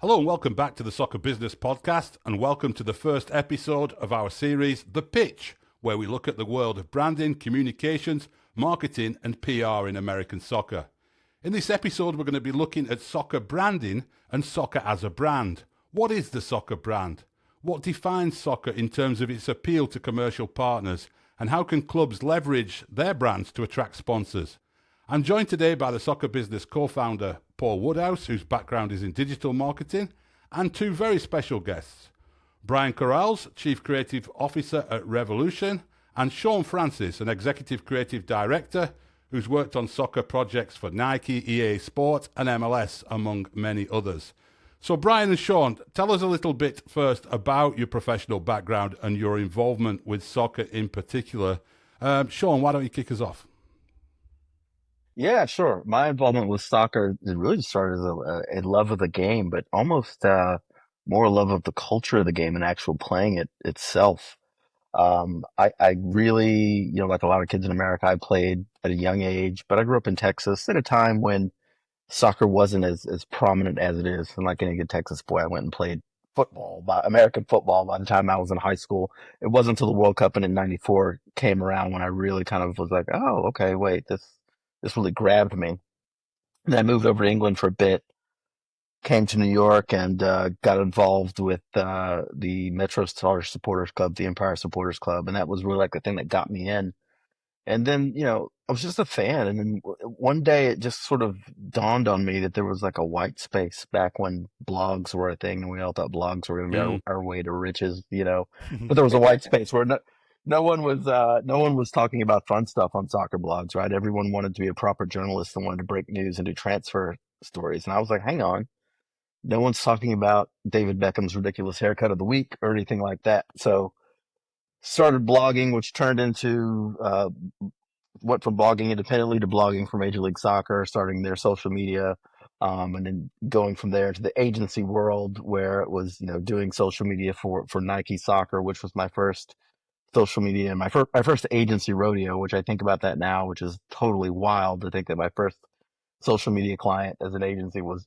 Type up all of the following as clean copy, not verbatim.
Hello and welcome back to the Soccer Business Podcast, and welcome to the first episode of our series, The Pitch, where we look at the world of branding, communications, marketing and PR in American soccer. In this episode, we're going to be looking at soccer branding and soccer as a brand. What is the soccer brand? What defines soccer in terms of its appeal to commercial partners? And how can clubs leverage their brands to attract sponsors? I'm joined today by the Soccer Business co-founder, Paul Woodhouse, whose background is in digital marketing, and two very special guests, Brian Quarles, Chief Creative Officer at Revolution, and Shawn Francis, an Executive Creative Director who's worked on soccer projects for Nike, EA Sport, and MLS, among many others. So Brian and Shawn, tell us a little bit first about your professional background and your involvement with soccer in particular. Shawn, why don't you kick us off? Yeah, sure. My involvement with soccer it really started as a love of the game, but almost more a love of the culture of the game and actual playing it itself. I really, like a lot of kids in America, I played at a young age, but I grew up in Texas at a time when soccer wasn't as prominent as it is. And like any good Texas boy, I went and played American football by the time I was in high school. It wasn't until the World Cup in '94 came around when I really kind of was like, oh, okay, wait, this really grabbed me. And I moved over to England for a bit, came to New York and got involved with the Metro Stars Supporters Club, the Empire Supporters Club. And that was really like the thing that got me in. And then, I was just a fan. And then one day it just sort of dawned on me that there was like a white space back when blogs were a thing and we all thought blogs were going to be our way to riches. But there was a white space where no one was talking about fun stuff on soccer blogs, right? Everyone wanted to be a proper journalist and wanted to break news and do transfer stories. And I was like, hang on, no one's talking about David Beckham's ridiculous haircut of the week or anything like that. So started blogging, which turned into went from blogging independently to blogging for Major League Soccer, starting their social media, and then going from there to the agency world where it was, doing social media for Nike Soccer, which was my first social media and my first agency rodeo, which I think about that now, which is totally wild to think that my first social media client as an agency was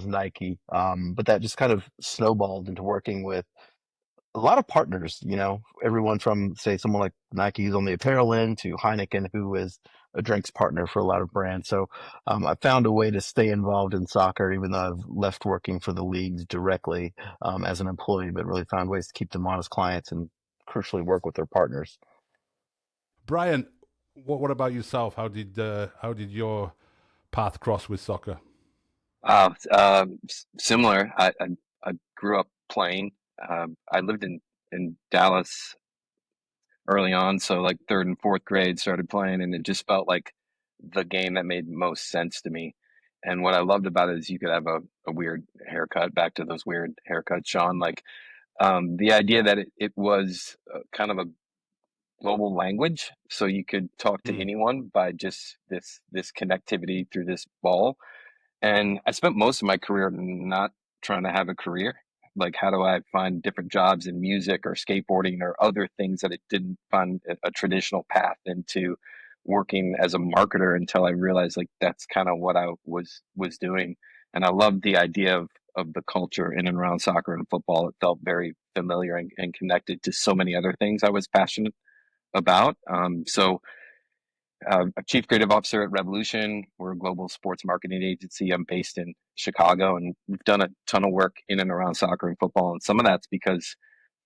Nike. But that just kind of snowballed into working with a lot of partners, everyone from, say, someone like Nike who's on the apparel end to Heineken, who is a drinks partner for a lot of brands. So I found a way to stay involved in soccer, even though I've left working for the leagues directly as an employee, but really found ways to keep them on as clients and crucially work with their partners. Brian, what about yourself? How did your path cross with soccer? Similar. I grew up playing. I lived in Dallas early on, so like third and fourth grade started playing, and it just felt like the game that made most sense to me. And what I loved about it is you could have a weird haircut, back to those weird haircuts, Sean. Like the idea that it was kind of a global language, so you could talk to Mm. anyone by just this connectivity through this ball. And I spent most of my career not trying to have a career. Like, how do I find different jobs in music or skateboarding or other things that it didn't find a traditional path into working as a marketer until I realized like that's kind of what I was doing. And I loved the idea of the culture in and around soccer and football. It felt very familiar and connected to so many other things I was passionate about. A chief creative officer at Revolution. We're a global sports marketing agency. I'm based in Chicago, and we've done a ton of work in and around soccer and football. And some of that's because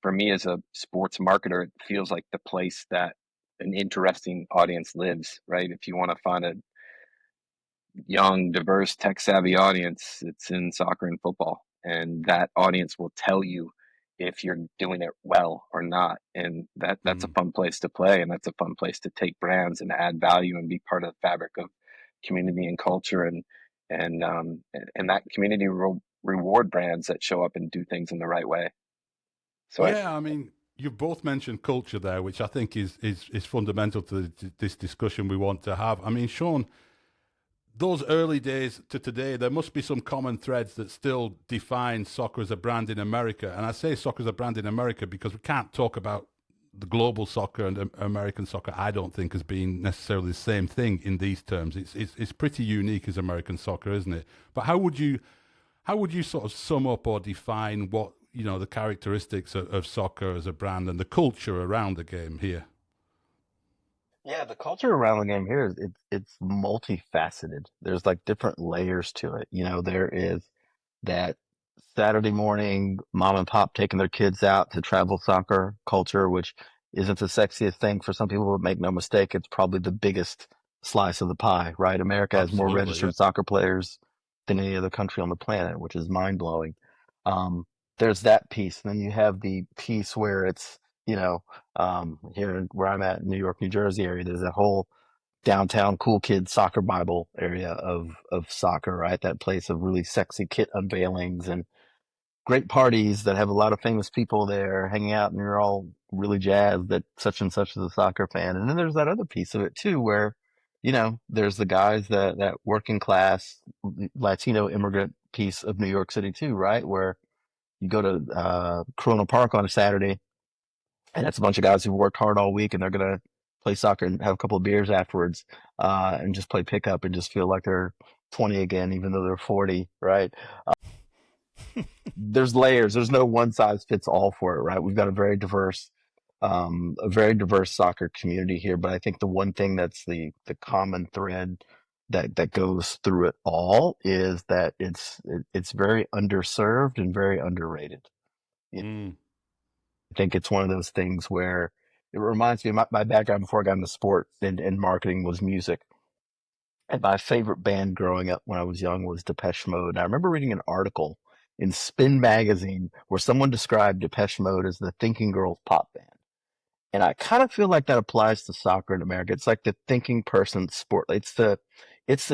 for me as a sports marketer, it feels like the place that an interesting audience lives, right? If you want to find a young, diverse, tech savvy audience, it's in soccer and football. And that audience will tell you if you're doing it well or not. And that's a Mm. fun place to play. And that's a fun place to take brands and add value and be part of the fabric of community and culture and that community reward brands that show up and do things in the right way. So Yeah, I mean, you've both mentioned culture there, which I think is fundamental to this discussion we want to have. I mean, Shawn, those early days to today, there must be some common threads that still define soccer as a brand in America. And I say soccer as a brand in America because we can't talk about the global soccer and American soccer, I don't think, as being necessarily the same thing in these terms. It's pretty unique as American soccer, isn't it? But How would you sort of sum up or define what, the characteristics of soccer as a brand and the culture around the game here? Yeah, the culture around the game here is it's multifaceted. There's like different layers to it. There is that Saturday morning mom and pop taking their kids out to travel soccer culture, which isn't the sexiest thing for some people, but make no mistake, it's probably the biggest slice of the pie, right? America has more Absolutely, yeah. registered soccer players than any other country on the planet, which is mind blowing. Um, there's that piece. And then you have the piece where it's, here where I'm at, New York, New Jersey area, there's that whole downtown cool kids soccer Bible area of soccer, right? That place of really sexy kit unveilings and great parties that have a lot of famous people there hanging out, and you're all really jazzed that such and such is a soccer fan. And then there's that other piece of it too, where there's the guys that working class Latino immigrant piece of New York City too, right? Where you go to Corona Park on a Saturday, and that's a bunch of guys who've worked hard all week, and they're gonna play soccer and have a couple of beers afterwards, and just play pickup and just feel like they're 20 again, even though they're 40, right? There's layers. There's no one size fits all for it, right? We've got a very diverse soccer community here. But I think the one thing that's the common thread that goes through it all is that it's very underserved and very underrated. You know, Mm. I think it's one of those things where it reminds me of my background before I got into sport and marketing was music. And my favorite band growing up when I was young was Depeche Mode. I remember reading an article in Spin magazine where someone described Depeche Mode as the thinking girls pop band. And I kind of feel like that applies to soccer in America. It's like the thinking person sport. It's the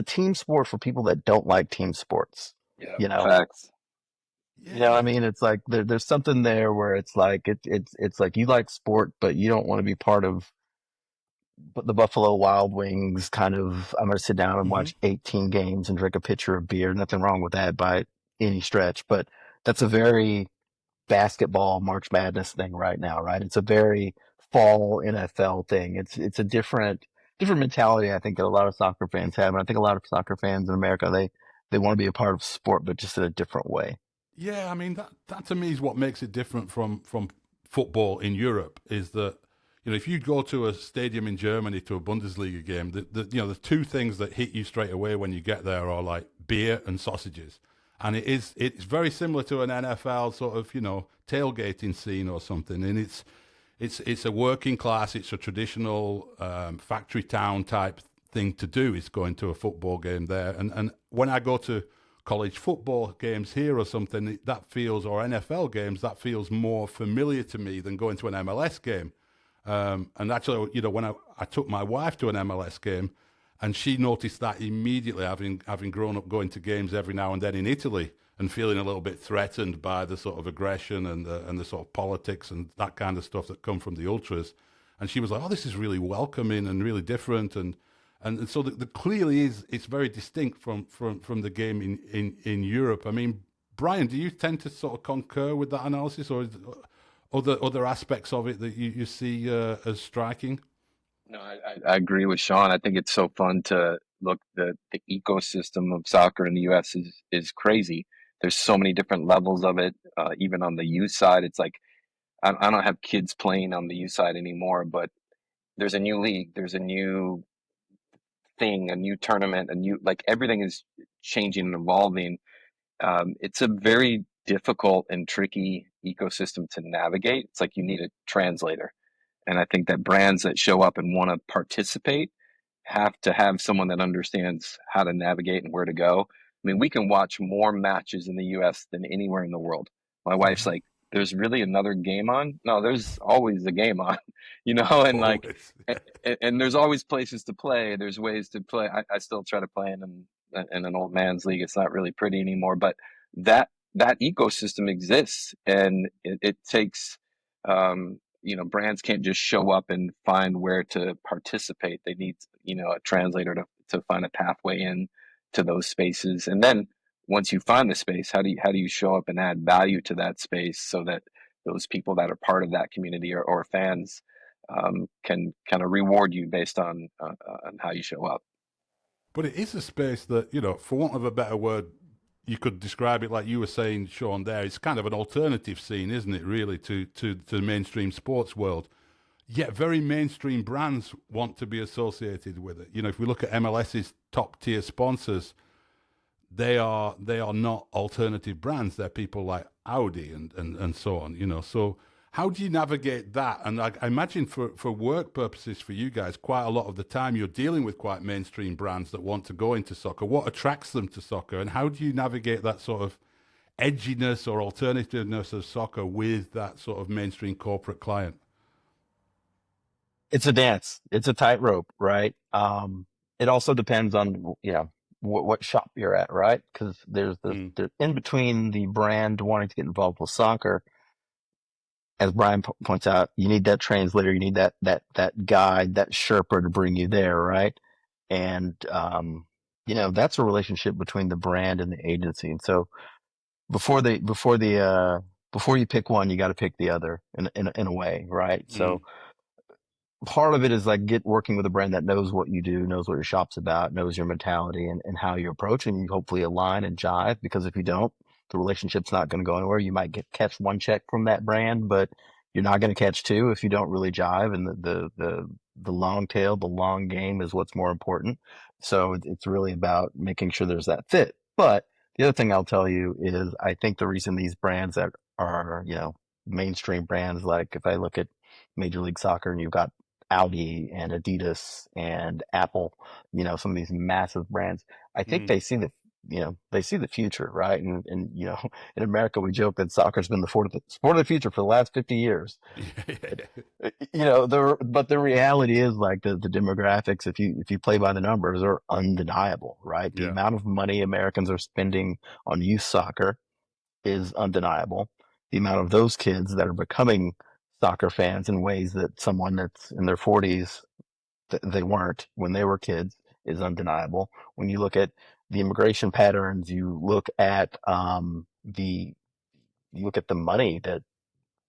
team sport for people that don't like team sports. Yeah, You know, facts. what I Yeah. mean? It's like there's something there where it's like it's like you like sport, but you don't want to be part of the Buffalo Wild Wings kind of. I'm going to sit down and Hmm. watch 18 games and drink a pitcher of beer. Nothing wrong with that by any stretch, but that's a very basketball March Madness thing right now, right? It's a very fall NFL thing. It's a different mentality I think that a lot of soccer fans have, and I think a lot of soccer fans in America they want to be a part of sport, but just in a different way. Yeah, I mean that to me is what makes it different from football in Europe is that if you go to a stadium in Germany to a Bundesliga game, the two things that hit you straight away when you get there are like beer and sausages, and it's very similar to an NFL sort of tailgating scene or something, and it's a working class, it's a traditional factory town type thing to do. Is going to a football game there, and when I go to college football games here or something, that feels, or NFL games, that feels more familiar to me than going to an MLS game. And actually, when I took my wife to an MLS game, and she noticed that immediately, having grown up going to games every now and then in Italy, and feeling a little bit threatened by the sort of aggression and the sort of politics and that kind of stuff that come from the ultras. And she was like, "Oh, this is really welcoming and really different." And so the clearly it's very distinct from the game in Europe. I mean, Brian, do you tend to sort of concur with that analysis, or is other aspects of it that you see as striking? No, I agree with Shawn. I think it's so fun to look the ecosystem of soccer in the US is crazy. There's so many different levels of it. Even on the youth side, it's like I don't have kids playing on the youth side anymore, but there's a new league, there's a new thing, a new tournament, a new like everything is changing and evolving. It's a very difficult and tricky ecosystem to navigate. It's like you need a translator. And I think that brands that show up and want to participate have to have someone that understands how to navigate and where to go. I mean, we can watch more matches in the US than anywhere in the world. My wife's Hmm. like, there's really another game on? No, there's always a game on, and like, Always. and there's always places to play. There's ways to play. I still try to play in an old man's league. It's not really pretty anymore, but that ecosystem exists, and it takes brands can't just show up and find where to participate. They need a translator to find a pathway in to those spaces, and then once you find the space, how do you show up and add value to that space so that those people that are part of that community or fans can kind of reward you based on how you show up. But it is a space that, for want of a better word, you could describe it like you were saying, Shawn. There, it's kind of an alternative scene, isn't it? Really, to the mainstream sports world. Yet, very mainstream brands want to be associated with it. You know, if we look at MLS's top tier sponsors, they are not alternative brands. They're people like Audi and so on. You know, so how do you navigate that? And I imagine for work purposes for you guys, quite a lot of the time you're dealing with quite mainstream brands that want to go into soccer. What attracts them to soccer, and how do you navigate that sort of edginess or alternativeness of soccer with that sort of mainstream corporate client? It's a dance. It's a tightrope, right? It also depends on, what shop you're at, right? Because Mm, there's in between the brand wanting to get involved with soccer, as Brian points out, you need that translator, you need that guide, that Sherpa to bring you there, right? And that's a relationship between the brand and the agency. And so before you pick one, you got to pick the other in a way, right? mm, So part of it is like working with a brand that knows what you do, knows what your shop's about, knows your mentality and how you approach, and you hopefully align and jive. Because if you don't, the relationship's not going to go anywhere. You might catch one check from that brand, but you're not going to catch two if you don't really jive. And the long tail, the long game is what's more important. So it's really about making sure there's that fit. But the other thing I'll tell you is I think the reason these brands that are, mainstream brands, like if I look at Major League Soccer and you've got Audi and Adidas and Apple, some of these massive brands. I think mm. they see the future, right? And in America, we joke that soccer's been the sport of the future for the last 50 years. But the reality is like the demographics, if you play by the numbers, are undeniable, right? The Yeah. amount of money Americans are spending on youth soccer is undeniable. The amount of those kids that are becoming soccer fans in ways that someone that's in their 40s they weren't when they were kids is undeniable. When you look at the immigration patterns, you look at the money that,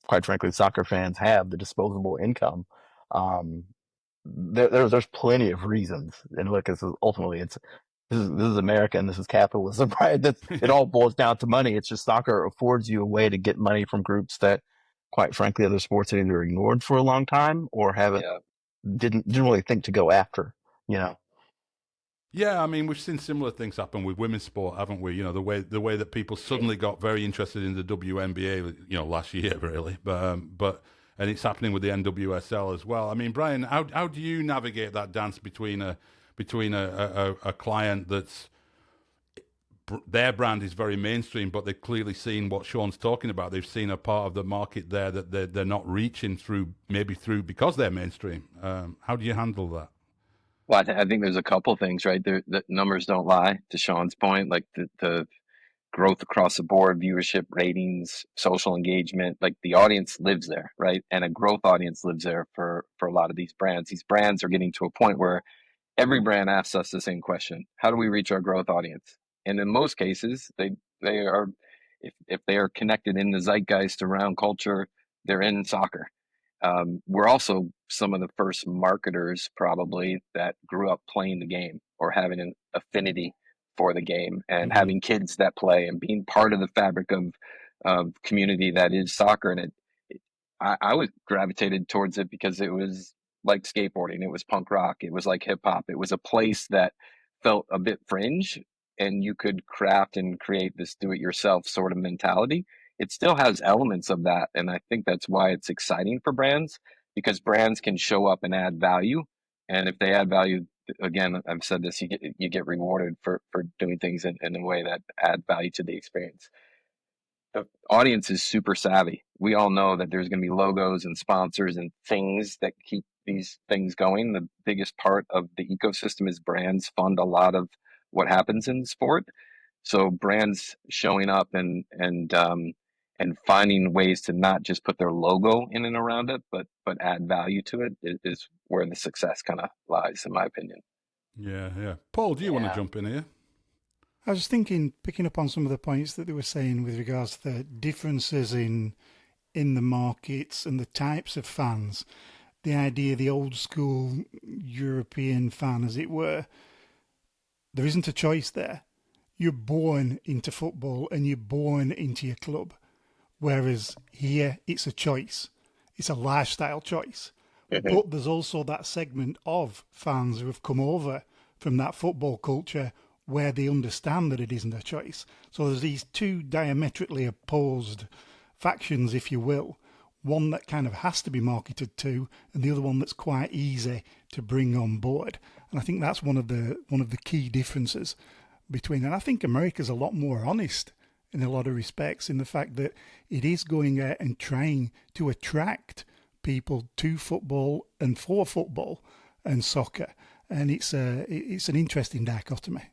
quite frankly, soccer fans have, the disposable income. Um, there's plenty of reasons, and look, this is America and this is capitalism, right? It all boils down to money. It's just soccer affords you a way to get money from groups that, quite frankly, other sports have either ignored for a long time or haven't Yeah. didn't really think to go after. You know, Yeah, I mean, we've seen similar things happen with women's sport, haven't we? You know, the way that people suddenly got very interested in the WNBA, last year, really. But and it's happening with the NWSL as well. I mean, Brian, how do you navigate that dance between a client that's their brand is very mainstream, but they've clearly seen what Shawn's talking about. They've seen a part of the market there that they're not reaching through, maybe through because they're mainstream. How do you handle that? Well, I think there's a couple things, right? The numbers don't lie, to Shawn's point. Like the growth across the board, viewership, ratings, social engagement, like the audience lives there, right? And a growth audience lives there for a lot of these brands. These brands are getting to a point where every brand asks us the same question: how do we reach our growth audience? And in most cases, they are, if they are connected in the zeitgeist around culture, they're in soccer. We're also some of the first marketers probably that grew up playing the game or having an affinity for the game and Hmm. having kids that play and being part of the fabric of community that is soccer. And I was gravitated towards it because it was like skateboarding. It was punk rock. It was like hip hop. It was a place that felt a bit fringe, and you could craft and create this do it yourself sort of mentality. It still has elements of that. And I think that's why it's exciting for brands, because brands can show up and add value. And if they add value, again, I've said this, you get rewarded for doing things in a way that add value to the experience. The audience is super savvy. We all know that there's going to be logos and sponsors and things that keep these things going. The biggest part of the ecosystem is brands fund a lot of what happens in sport. So brands showing up and finding ways to not just put their logo in and around it, but add value to it is where the success kind of lies, in my opinion. Yeah, yeah. Paul, do you want to yeah, jump in here? I was thinking, picking up on some of the points that they were saying with regards to the differences in the markets and the types of fans. The idea, the old school European fan, as it were, there isn't a choice there. you're born into football and you're born into your club. Whereas here, it's a choice. It's a lifestyle choice. But there's also that segment of fans who have come over from that football culture where they understand that it isn't a choice. So there's these two diametrically opposed factions, if you will. One that kind of has to be marketed to, and the other one that's quite easy to bring on board. And I think that's one of the key differences between. And I think America's a lot more honest in a lot of respects in the fact that it is going out and trying to attract people to football and for football and soccer, and it's an interesting dichotomy.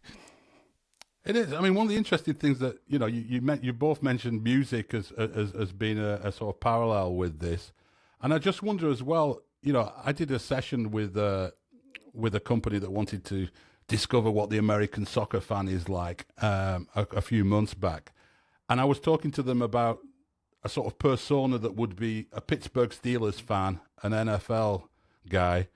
It is. I mean, one of the interesting things that you both mentioned music as being a sort of parallel with this, and I just wonder as well. I did a session with a company that wanted to discover what the American soccer fan is like a few months back, and I was talking to them about a sort of persona that would be a Pittsburgh Steelers fan, an NFL guy,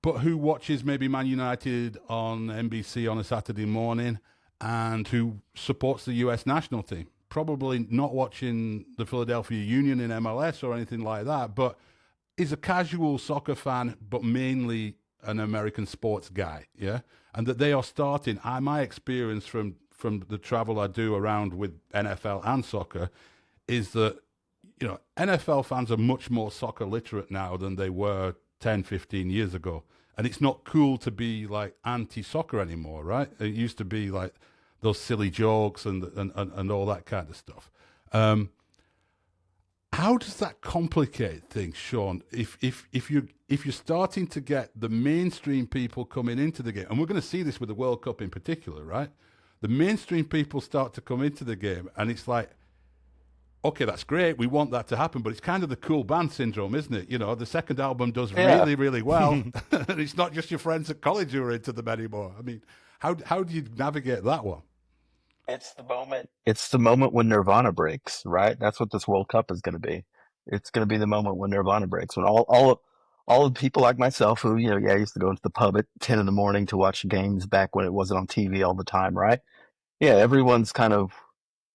but who watches maybe Man United on NBC on a Saturday morning and who supports the US national team. Probably not watching the Philadelphia Union in MLS or anything like that, but is a casual soccer fan, but mainly an American sports guy, yeah? And that they are starting, my experience from the travel I do around with NFL and soccer is that, NFL fans are much more soccer literate now than they were 10, 15 years ago. And it's not cool to be like anti-soccer anymore, right? It used to be like those silly jokes and all that kind of stuff. How does that complicate things, Shawn? If you're starting to get the mainstream people coming into the game, and we're going to see this with the World Cup in particular, right? The mainstream people start to come into the game, and it's like, okay, that's great. We want that to happen, but it's kind of the cool band syndrome, isn't it? The second album does really, really well, and it's not just your friends at college who are into them anymore. I mean, how do you navigate that one? It's the moment. It's the moment when Nirvana breaks, right? That's what this World Cup is going to be. It's going to be the moment when Nirvana breaks, when all the people like myself who, used to go into the pub at 10 in the morning to watch games back when it wasn't on TV all the time, right? Yeah, everyone's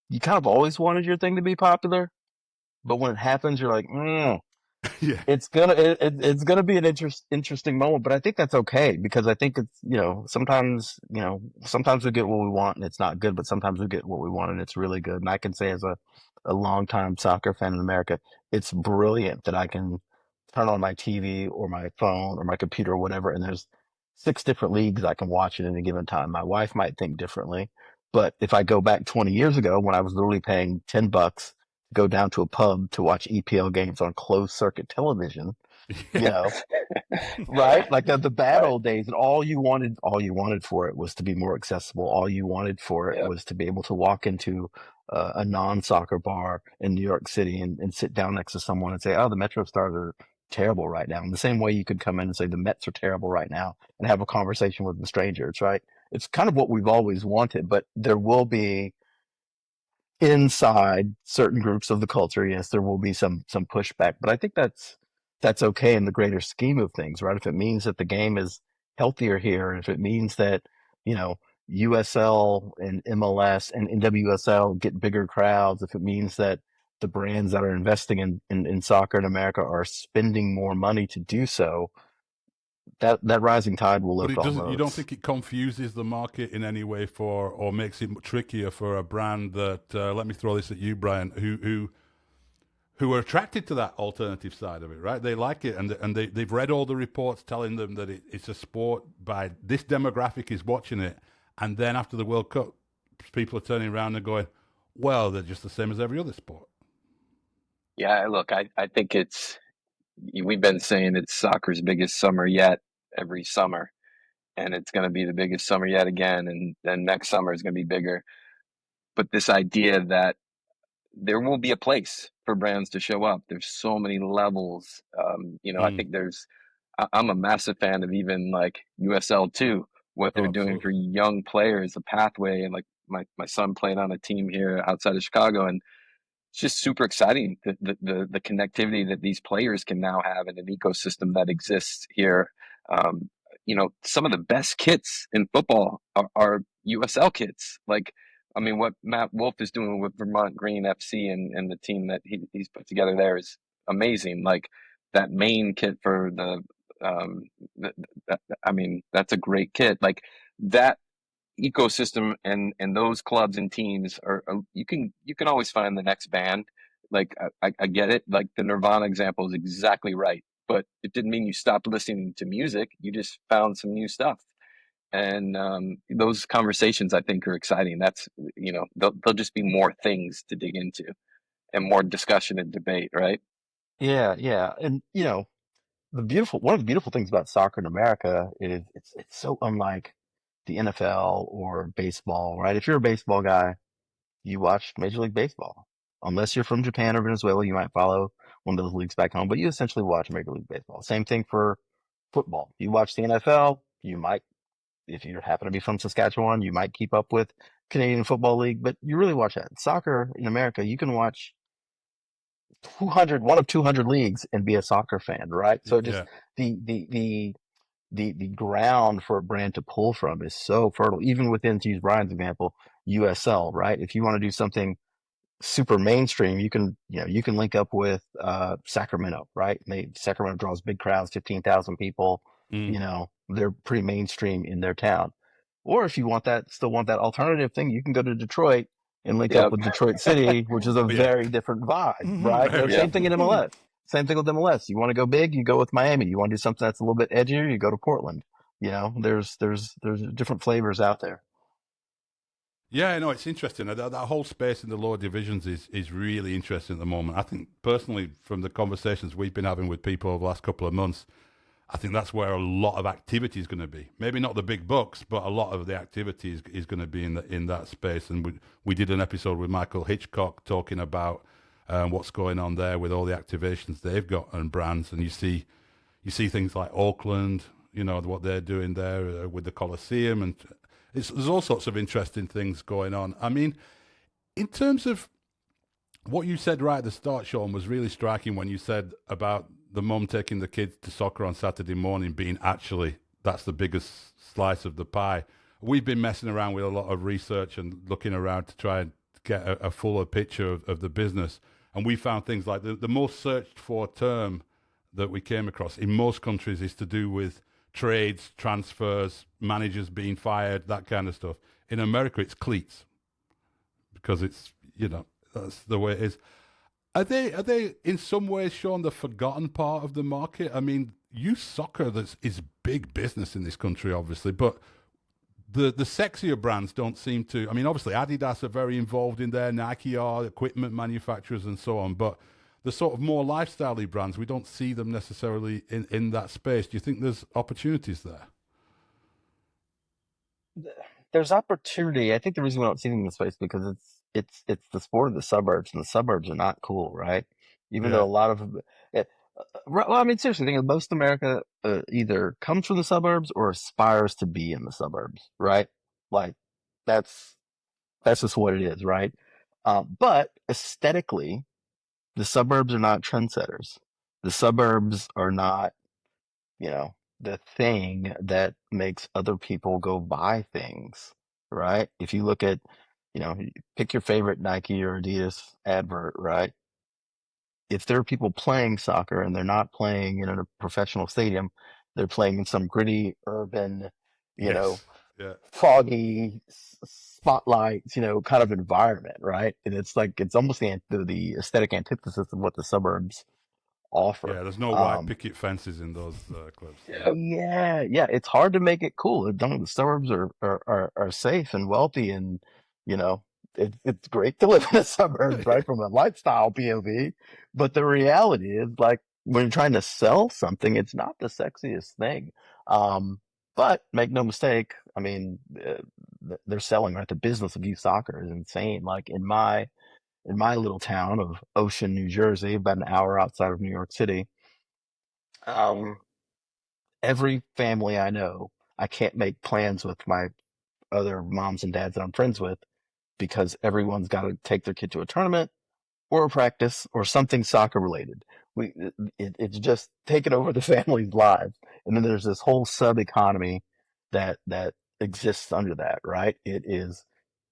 you kind of always wanted your thing to be popular, but when it happens, you're like, Yeah. it's gonna be an interesting moment. But I think that's okay, because I think it's, sometimes we get what we want and it's not good, but sometimes we get what we want and it's really good. And I can say, as a longtime soccer fan in America, it's brilliant that I can turn on my TV or my phone or my computer or whatever, and there's 6 different leagues I can watch at any given time. My wife might think differently, but if I go back 20 years ago, when I was literally paying $10 to go down to a pub to watch EPL games on closed circuit television, right? Like the bad old days, and all you wanted for it was to be more accessible. All you wanted for it was to be able to walk into a non-soccer bar in New York City and sit down next to someone and say, "Oh, the Metro Stars are terrible right now." In the same way you could come in and say, "The Mets are terrible right now," and have a conversation with the strangers, right? It's kind of what we've always wanted, but there will be, inside certain groups of the culture, yes, there will be some pushback, but I think that's okay in the greater scheme of things, right? If it means that the game is healthier here, if it means that, USL and MLS and NWSL get bigger crowds, if it means that the brands that are investing in soccer in America are spending more money to do so, that rising tide will But lift it all doesn't. You don't boats. think it confuses the market in any way or makes it trickier for a brand that? Let me throw this at you, Brian. Who are attracted to that alternative side of it, right? They like it, and they've read all the reports telling them that it's a sport by this demographic is watching it, and then after the World Cup, people are turning around and going, well, they're just the same as every other sport. Yeah, look, I think we've been saying it's soccer's biggest summer yet every summer, and it's going to be the biggest summer yet again, and then next summer is going to be bigger. But this idea that there will be a place for brands to show up. There's so many levels. I think I'm a massive fan of even like USL too, what Oh, they're doing for absolutely. young players, the pathway. And like my son played on a team here outside of Chicago, and it's just super exciting, the connectivity that these players can now have in an ecosystem that exists here. Some of the best kits in football are USL kids. Like, I mean, what Matt Wolf is doing with Vermont Green FC and the team that he's put together there is amazing. Like that main kit for um, the, I mean, that's a great kit. Like that ecosystem and those clubs and teams are you can always find the next band. Like I get it. Like the Nirvana example is exactly right, but it didn't mean you stopped listening to music. You just found some new stuff. And those conversations I think are exciting. That's, there'll just be more things to dig into and more discussion and debate, right? Yeah, yeah. And one of the beautiful things about soccer in America is it's so unlike the NFL or baseball, right? If you're a baseball guy, you watch Major League Baseball. Unless you're from Japan or Venezuela, you might follow one of those leagues back home, but you essentially watch Major League Baseball. Same thing for football. You watch the NFL, you might, if you happen to be from Saskatchewan, you might keep up with Canadian Football League, but you really watch that. Soccer in America, you can watch one of 200 leagues and be a soccer fan, right? So just Yeah. the, the, the, the ground for a brand to pull from is so fertile, even within, to use Brian's example, USL, right? If you want to do something super mainstream, you can link up with Sacramento, right? Sacramento draws big crowds, 15,000 people. Mm. They're pretty mainstream in their town. Or if you still want that alternative thing, you can go to Detroit and link up Yep. with Detroit City, which is a Oh, yeah. very different vibe, right? Very Same thing in different. MLS. Same thing with MLS. You want to go big, you go with Miami. You want to do something that's a little bit edgier, you go to Portland. There's different flavors out there. Yeah, no, it's interesting. That whole space in the lower divisions is really interesting at the moment. I think personally, from the conversations we've been having with people over the last couple of months, I think that's where a lot of activity is going to be. Maybe not the big bucks, but a lot of the activity is going to be in that space. And we did an episode with Michael Hitchcock talking about what's going on there with all the activations they've got and brands. And you see things like Auckland, what they're doing there with the Coliseum, and there's all sorts of interesting things going on. I mean, in terms of what you said right at the start, Shawn, was really striking when you said about the mum taking the kids to soccer on Saturday morning being actually that's the biggest slice of the pie. We've been messing around with a lot of research and looking around to try and get a fuller picture of the business. And we found things like the most searched for term that we came across in most countries is to do with trades, transfers, managers being fired, that kind of stuff. In America, it's cleats because it's, that's the way it is. Are they in some ways, Shawn, the forgotten part of the market? I mean, youth soccer is big business in this country, obviously, but the sexier brands don't seem to. I mean, obviously, Adidas are very involved in there, Nike are, equipment manufacturers and so on, but the sort of more lifestyle-y brands, we don't see them necessarily in that space. Do you think there's opportunities there? There's opportunity. I think the reason we don't see them in the space because it's the sport of the suburbs, and the suburbs are not cool, right? Even though Yeah. a lot of well, I mean, seriously, think of most America either comes from the suburbs or aspires to be in the suburbs, right? Like that's just what it is, right? But aesthetically, the suburbs are not trendsetters. The suburbs are not, the thing that makes other people go buy things, right? If you look at, pick your favorite Nike or Adidas advert, right? If there are people playing soccer and they're not playing in a professional stadium, they're playing in some gritty, urban, you know, Yes. Yeah. foggy spotlights, kind of environment, right? And it's like it's almost the aesthetic antithesis of what the suburbs offer. Yeah. There's no white picket fences in those clubs. Yeah. Yeah, yeah. It's hard to make it cool. The suburbs are safe and wealthy, and you know it's great to live in the suburbs, right? From a lifestyle POV. But the reality is, like when you're trying to sell something, it's not the sexiest thing. But make no mistake, I mean, they're selling, right? The business of youth soccer is insane. Like in my little town of Ocean, New Jersey, about an hour outside of New York City. Um, every family I know, I can't make plans with my other moms and dads that I'm friends with because everyone's got to take their kid to a tournament or a practice or something soccer related. It's just taken over the family's lives. And then there's this whole sub economy that exists under that, right? It is,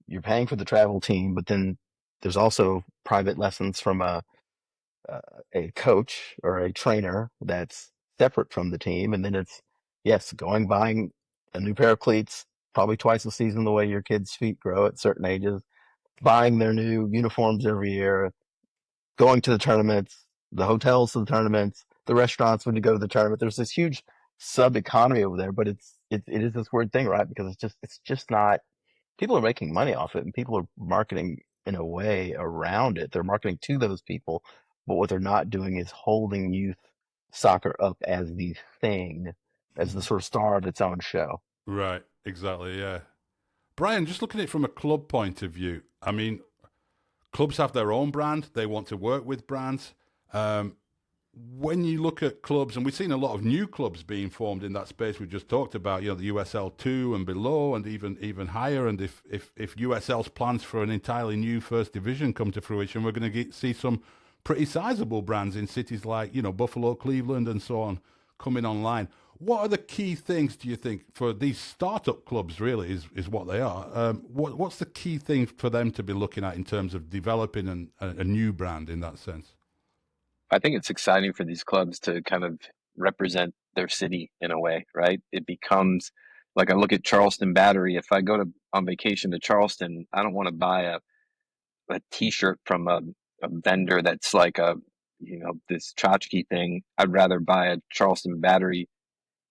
you're paying for the travel team, but then there's also private lessons from a coach or a trainer that's separate from the team. And then it's, yes, going buying a new pair of cleats probably twice a season, the way your kids' feet grow at certain ages, buying their new uniforms every year, going to the tournaments, the hotels to the tournaments, the restaurants when you go to the tournament. There's this huge sub economy over there, but it is this weird thing, right? Because it's just not, people are making money off it and people are marketing in a way around it. They're marketing to those people, but what they're not doing is holding youth soccer up as the thing, as the sort of star of its own show. Right, exactly, yeah. Brian, just looking at it from a club point of view, I mean, clubs have their own brand. They want to work with brands. Um, when you look at clubs, and we've seen a lot of new clubs being formed in that space we just talked about, the USL 2 and below, and even higher. And if USL's plans for an entirely new first division come to fruition, we're going to see some pretty sizable brands in cities like, Buffalo, Cleveland, and so on coming online. What are the key things, do you think, for these startup clubs, really, is what they are? What's the key thing for them to be looking at in terms of developing a new brand in that sense? I think it's exciting for these clubs to kind of represent their city in a way, right? It becomes like, I look at Charleston Battery. If I go on vacation to Charleston, I don't want to buy a t-shirt from a vendor that's like this tchotchke thing. I'd rather buy a Charleston Battery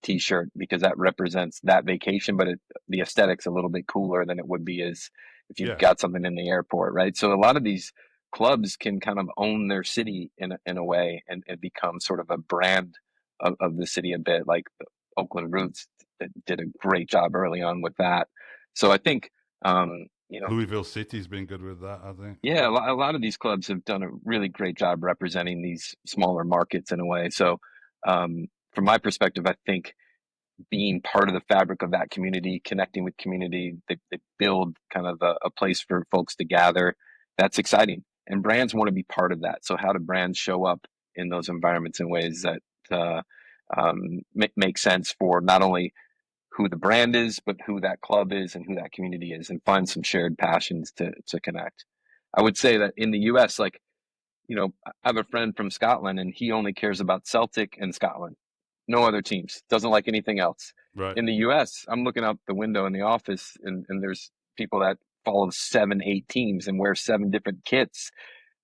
t-shirt because that represents that vacation, but the aesthetic's a little bit cooler than it would be as if you've Yeah, got something in the airport, right? So a lot of these clubs can kind of own their city in a way, and it becomes sort of a brand of the city a bit, like the Oakland Roots that did a great job early on with that. So I think, Louisville City's been good with that, I think. yeah, a lot of these clubs have done a really great job representing these smaller markets in a way. So from my perspective, I think being part of the fabric of that community, connecting with community, they build kind of a place for folks to gather. That's exciting. And brands want to be part of that. So how do brands show up in those environments in ways that make sense for not only who the brand is, but who that club is and who that community is, and find some shared passions to connect. I would say that in the US, like, I have a friend from Scotland and he only cares about Celtic and Scotland, no other teams, doesn't like anything else. Right. In the US, I'm looking out the window in the office and there's people that follow 7, 8 teams and wear 7 different kits.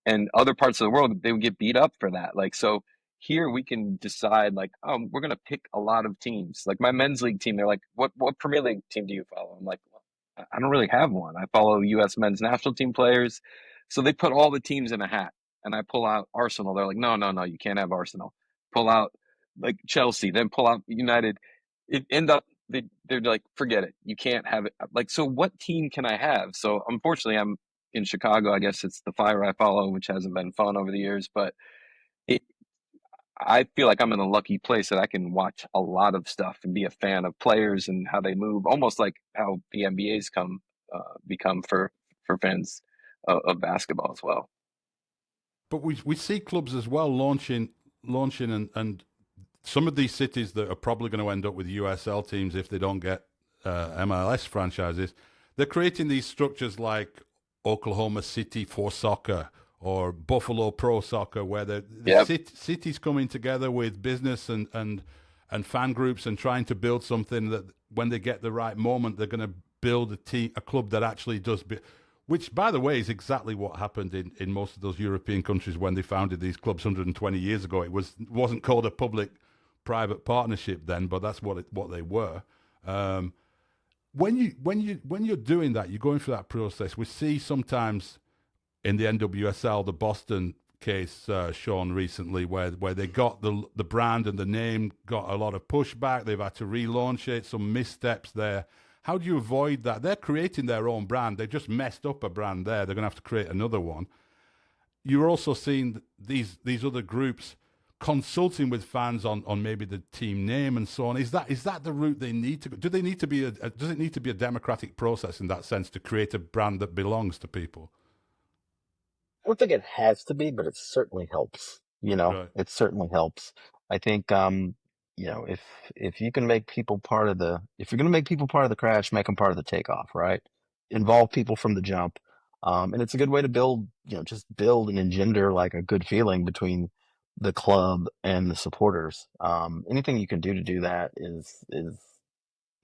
And other parts of the world, they would get beat up for that. Like, so here we can decide, like, oh, we're going to pick a lot of teams. Like my men's league team, they're like, what Premier League team do you follow? I'm like, well, I don't really have one. I follow US men's national team players. So they put all the teams in a hat and I pull out Arsenal. They're like, no, you can't have Arsenal. Pull out like Chelsea, then pull out United. It end up, they're like, forget it. You can't have it. Like, so what team can I have? So unfortunately, I'm in Chicago. I guess it's the Fire I follow, which hasn't been fun over the years, but it, I feel like I'm in a lucky place that I can watch a lot of stuff and be a fan of players and how they move, almost like how the NBA's become for fans of basketball as well. But we see clubs as well launching and some of these cities that are probably going to end up with USL teams if they don't get MLS franchises, they're creating these structures like Oklahoma City for soccer or Buffalo Pro Soccer, where the Yep. cities coming together with business and fan groups and trying to build something that when they get the right moment, they're going to build a club that actually does. Which, by the way, is exactly what happened in most of those European countries when they founded these clubs 120 years ago. Wasn't called a public-private partnership then, but that's what they were. When you're doing that, you're going through that process. We see sometimes in the NWSL, the Boston case, Shawn, recently, where they got the brand and the name got a lot of pushback. They've had to relaunch it. Some missteps there. How do you avoid that? They're creating their own brand. They've just messed up a brand there. They're going to have to create another one. You're also seeing these other groups consulting with fans on maybe the team name and so on. Is that the route they need to go? Do they need to be does it need to be a democratic process in that sense to create a brand that belongs to people? I don't think it has to be, but it certainly helps. Right. It certainly helps. I think you know, if you can make people part of the, if you're going to make people part of the crash, make them part of the takeoff, right? Involve people from the jump. And it's a good way to build, you know, just build and engender like a good feeling between the club and the supporters. Anything you can do to do that is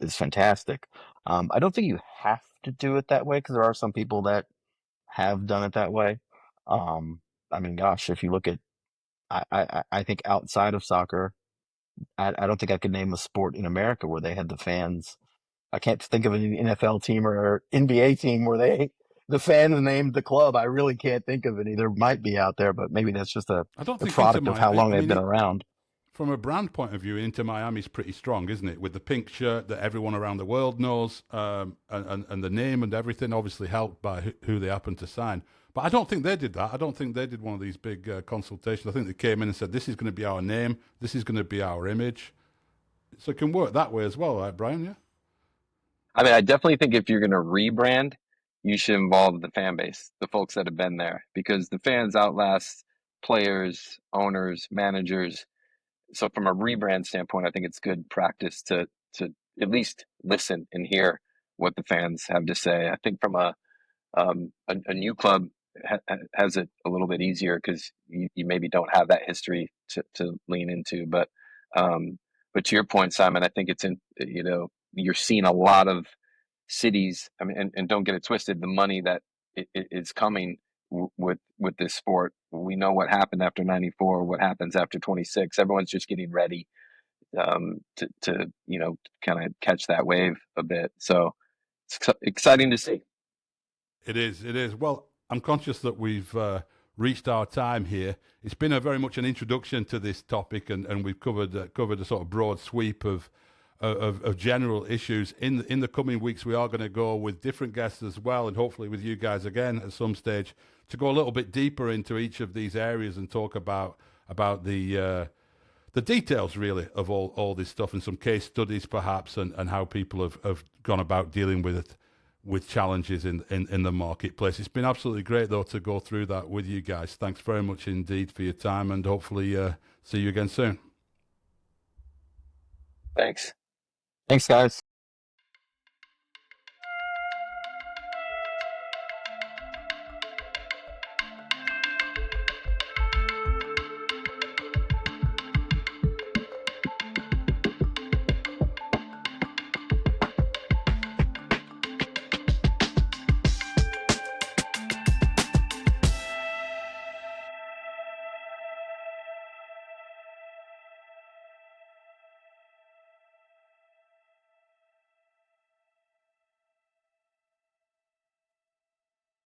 fantastic. I don't think you have to do it that way because there are some people that have done it that way. Um, I mean, gosh, if you look at, I think outside of soccer, I don't think I could name a sport in America where they had the fans. I can't think of an NFL team or NBA team where the fans named the club. I really can't think of any. There might be out there, but maybe that's just a I don't think Inter product of how Miami. long I they've mean, been around. from a brand point of view, Inter Miami's pretty strong, isn't it? With the pink shirt that everyone around the world knows, and the name and everything, obviously helped by who they happened to sign. But I don't think they did that. I don't think they did one of these big consultations. I think they came in and said, "This is going to be our name. This is going to be our image." So it can work that way as well, right, Brian? Yeah. I mean, I definitely think if you're going to rebrand, you should involve the fan base, the folks that have been there, because the fans outlast players, owners, managers. So from a rebrand standpoint, I think it's good practice to at least listen and hear what the fans have to say. I think from a new club has it a little bit easier because you maybe don't have that history to lean into. But to your point, Simon, I think it's you're seeing a lot of cities. I mean, and don't get it twisted. The money that is coming with this sport, we know what happened after '94, what happens after 26. Everyone's just getting ready to kind of catch that wave a bit. So it's exciting to see. It is. It is. Well, I'm conscious that we've reached our time here. It's been a very much an introduction to this topic, and we've covered a sort of broad sweep of general issues. In the coming weeks, we are going to go with different guests as well, and hopefully with you guys again at some stage to go a little bit deeper into each of these areas and talk about the details really of all this stuff and some case studies perhaps and how people have gone about dealing with challenges in the marketplace. It's been absolutely great though to go through that with you guys. Thanks very much indeed for your time, and hopefully see you again soon. Thanks. Thanks, guys.